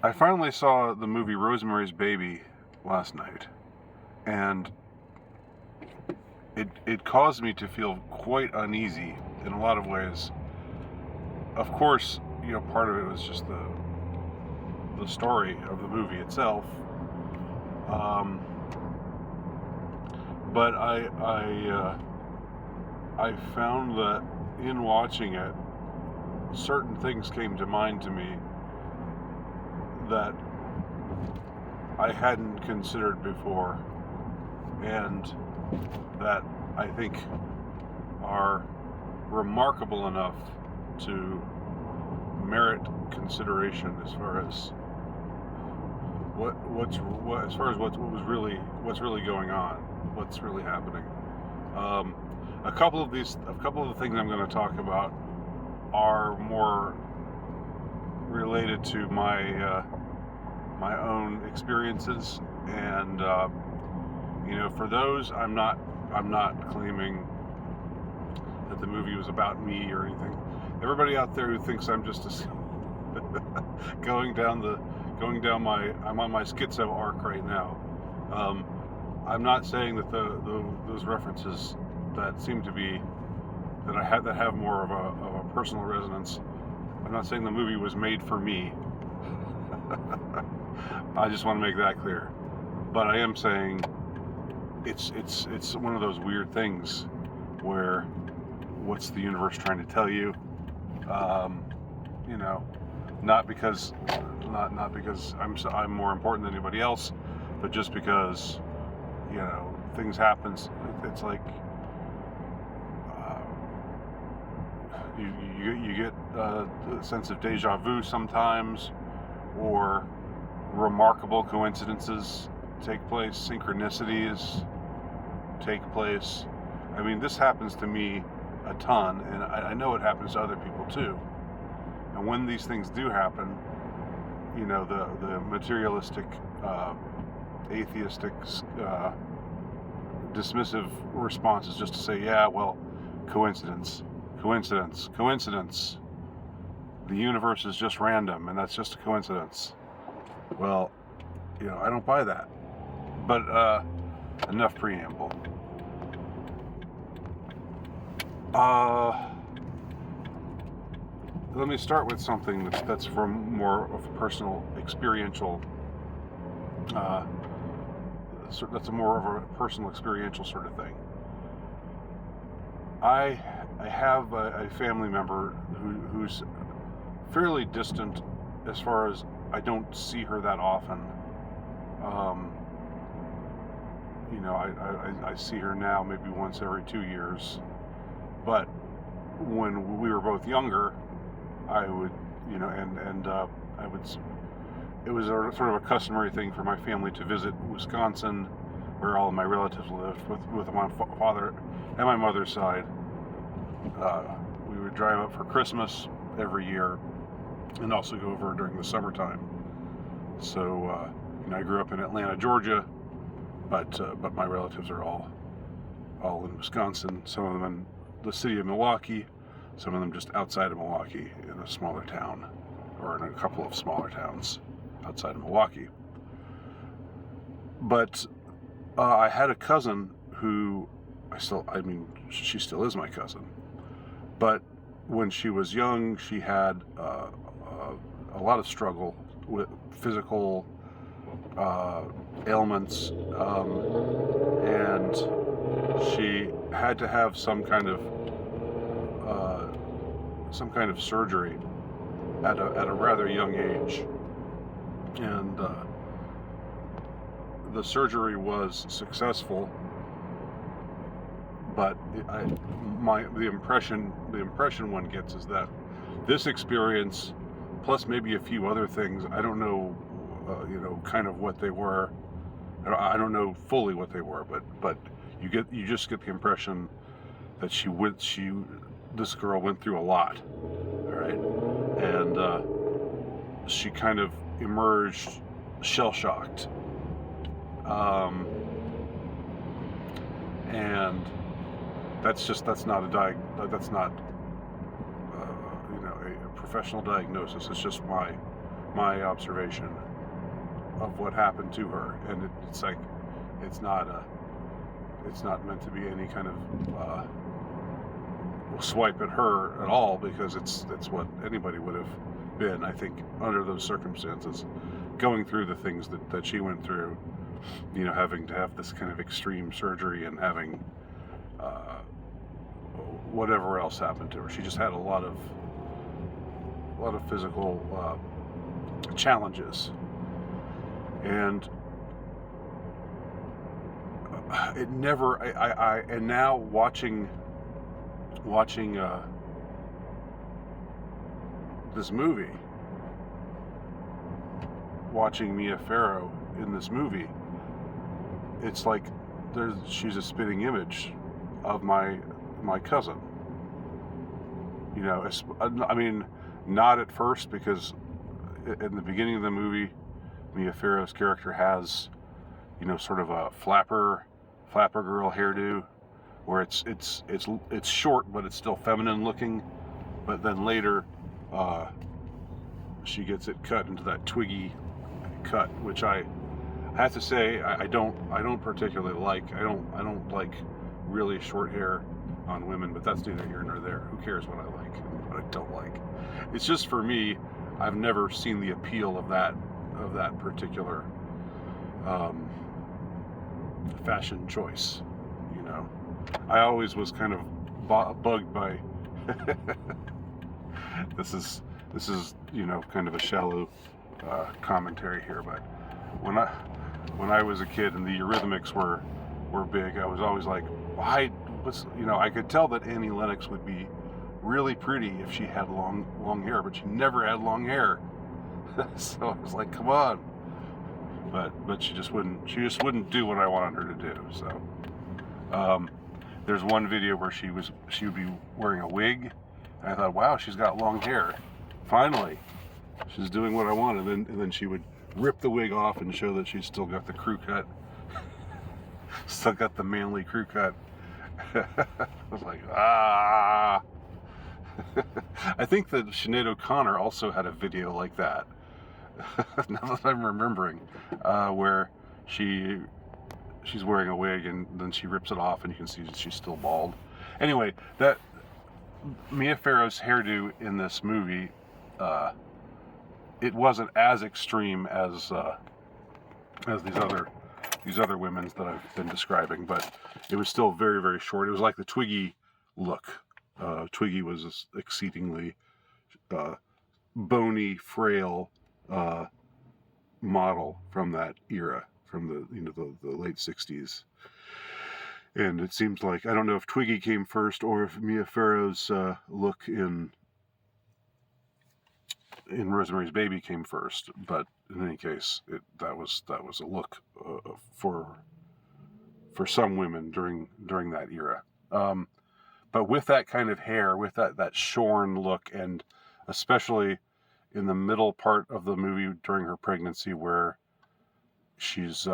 I finally saw the movie Rosemary's Baby last night, and it caused me to feel quite uneasy in a lot of ways. Of course, part of it was just the story of the movie itself. Um, but I found that in watching it, certain things came to mind to me that I hadn't considered before, and that I think are remarkable enough to merit consideration as far as what's really going on, what's really happening. A couple of the things I'm going to talk about are more related to my own experiences, and for those, I'm not claiming that the movie was about me or anything. Everybody out there who thinks I'm just I'm on my schizo arc right now. I'm not saying that those references that seem to be that have more of a personal resonance. I'm not saying the movie was made for me. I just want to make that clear. But I am saying it's one of those weird things where what's the universe trying to tell you? Not because I'm more important than anybody else, but just because things happen. It's like you get a sense of deja vu sometimes, or remarkable coincidences take place, synchronicities take place. I mean, this happens to me a ton, and I know it happens to other people too. And when these things do happen, the materialistic, atheistic, dismissive response is just to say, yeah, well, coincidence. The universe is just random, and that's just a coincidence. Well, I don't buy that. But enough preamble. Let me start with something that's from more of a personal, experiential. That's more of a personal, experiential sort of thing. I have a family member who's fairly distant, as far as I don't see her that often. I see her now maybe once every 2 years. But when we were both younger, I would, I would. It was sort of a customary thing for my family to visit Wisconsin, where all of my relatives lived, with my father and my mother's side. We would drive up for Christmas every year, and also go over during the summertime. So, I grew up in Atlanta, Georgia, but my relatives are all in Wisconsin. Some of them in the city of Milwaukee, some of them just outside of Milwaukee in a smaller town, or in a couple of smaller towns outside of Milwaukee. But I had a cousin who she still is my cousin. But when she was young, she had a lot of struggle with physical ailments, and she had to have some kind of surgery at a rather young age, and the surgery was successful. But the impression one gets is that this experience, plus maybe a few other things, I don't know, kind of what they were. I don't know fully what they were, but you just get the impression that this girl went through a lot, all right, and she kind of emerged shell-shocked, and that's not a professional diagnosis. It's just my my observation of what happened to her, and it's like it's not meant to be any kind of swipe at her at all, because it's what anybody would have been, I think, under those circumstances, going through the things that she went through, you know, having to have this kind of extreme surgery and having whatever else happened to her. She just had a lot of physical challenges, and it never. I and now watching this movie, watching Mia Farrow in this movie, it's like she's a spitting image of my cousin. You know, I mean, not at first, because in the beginning of the movie, Mia Farrow's character has, you know, sort of a flapper girl hairdo, where it's short, but it's still feminine looking. But then later, she gets it cut into that twiggy cut, which I have to say I don't particularly like. I don't like really short hair on women, but that's neither here nor there. Who cares what I like and what I don't like? It's just, for me, I've never seen the appeal of that particular fashion choice. You know, I always was kind of bugged by this is you know, kind of a shallow commentary here, but when I was a kid and the Eurythmics were big, I was always like, you know, I could tell that Annie Lennox would be really pretty if she had long hair, but she never had long hair. So I was like, come on. But she just wouldn't do what I wanted her to do. So there's one video where she would be wearing a wig, and I thought, wow, she's got long hair. Finally, she's doing what I want. And then she would rip the wig off and show that she's still got the crew cut, still got the manly crew cut. I was like, ah. I think that Sinead O'Connor also had a video like that. Now that I'm remembering, where she's wearing a wig and then she rips it off and you can see that she's still bald. Anyway, that Mia Farrow's hairdo in this movie, it wasn't as extreme as these other women's that I've been describing, but it was still very, very short. It was like the Twiggy look. Twiggy was this exceedingly bony, frail model from that era, from the late 60s. And it seems like, I don't know if Twiggy came first or if Mia Farrow's look in Rosemary's Baby came first, but in any case, that was a look for some women during that era. But with that kind of hair, with that shorn look, and especially in the middle part of the movie during her pregnancy, where she's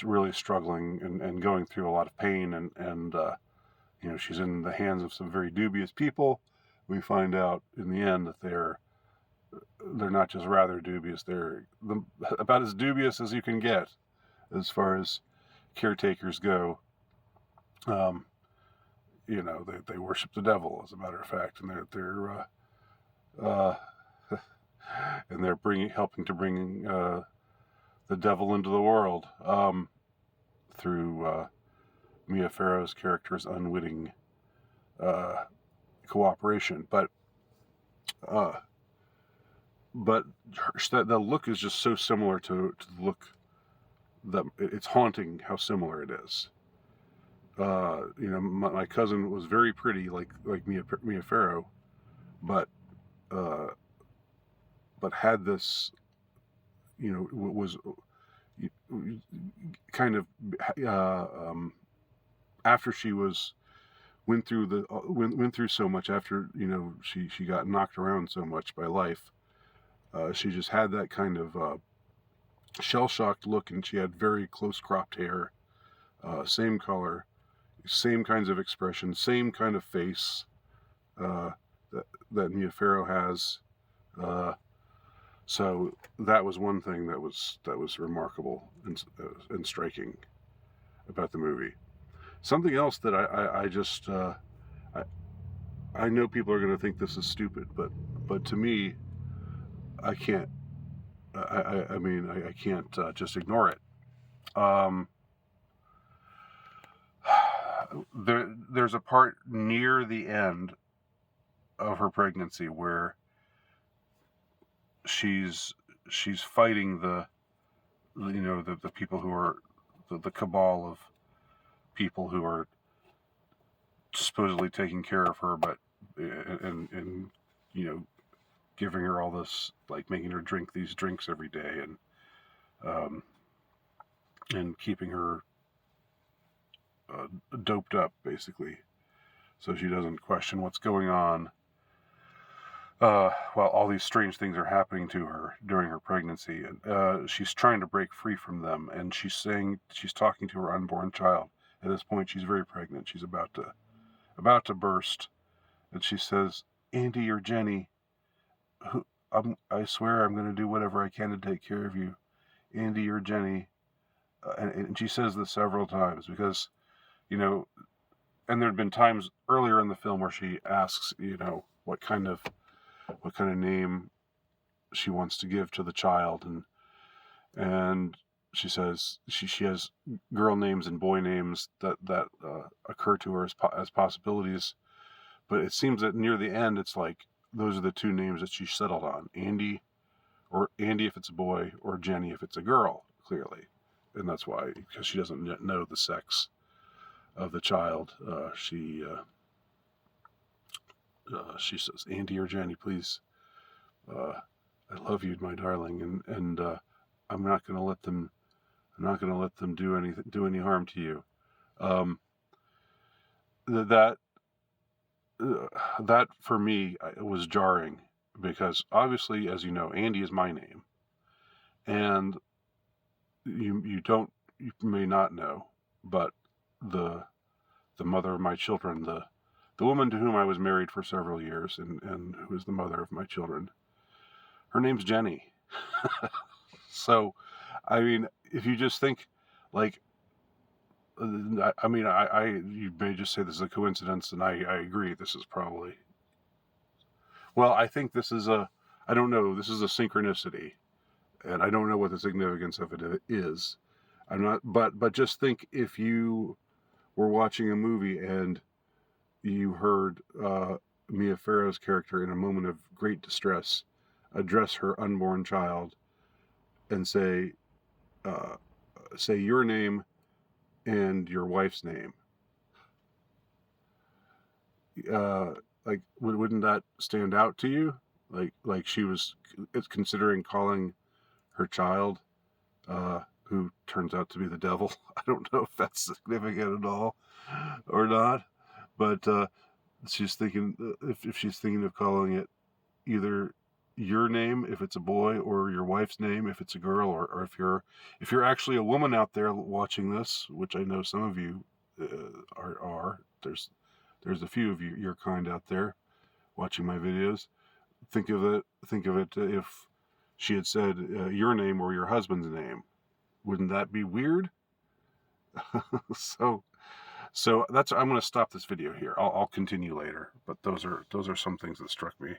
really struggling and going through a lot of pain, and you know, she's in the hands of some very dubious people. We find out in the end that they're not just rather dubious; they're about as dubious as you can get as far as caretakers go. You know, they worship the devil, as a matter of fact, and they're helping to bring the devil into the world through Mia Farrow's character's unwitting cooperation. But the look is just so similar to the look that it's haunting how similar it is. You know, my cousin was very pretty, like Mia Farrow, but had this, you know, was kind of after she went through so much, after, you know, she got knocked around so much by life, she just had that kind of shell-shocked look, and she had very close cropped hair, same color, same kinds of expression, same kind of face that Mia Farrow has. So that was one thing that was remarkable and striking about the movie. Something else that I just I know people are going to think this is stupid, but to me, I can't. I mean, I can't just ignore it. Um, there's a part near the end of her pregnancy where she's fighting the people who are the cabal of people who are supposedly taking care of her, but and giving her all this, like making her drink these drinks every day, and keeping her doped up, basically, so she doesn't question what's going on. While all these strange things are happening to her during her pregnancy, and she's trying to break free from them, and she's talking to her unborn child. At this point, she's very pregnant. She's about to burst, and she says, "Andy or Jenny, I swear I'm going to do whatever I can to take care of you. Andy or Jenny." And she says this several times because, and there had been times earlier in the film where she asks, what kind of name she wants to give to the child, and she says she has girl names and boy names that occur to her as possibilities, but it seems that near the end it's like those are the two names that she settled on: Andy if it's a boy, or Jenny if it's a girl, clearly. And that's why, because she doesn't yet know the sex of the child, she says, "Andy or Jenny, please. I love you, my darling, and I'm not going to let them. I'm not going to let them do any harm to you." Um, that that for me was jarring, because obviously, as you know, Andy is my name, and you may not know, but the mother of my children, the woman to whom I was married for several years, and who is the mother of my children, her name's Jenny. So, I mean, if you just think, like, I mean, you may just say this is a coincidence, and I agree. This is probably, well, I think this is I don't know, this is a synchronicity, and I don't know what the significance of it is. I'm not, but just think, if you were watching a movie and you heard Mia Farrow's character, in a moment of great distress, address her unborn child and say your name and your wife's name. Like, wouldn't that stand out to you? Like she was considering calling her child, who turns out to be the devil. I don't know if that's significant at all or not, but she's thinking, if she's thinking of calling it either your name if it's a boy, or your wife's name if it's a girl, or if you're actually a woman out there watching this, which I know some of you are. There's a few of you, your kind, out there watching my videos. Think of it if she had said your name or your husband's name. Wouldn't that be weird? So that's, I'm going to stop this video here. I'll continue later, but those are some things that struck me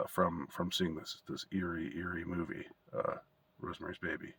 from seeing this eerie movie, Rosemary's Baby.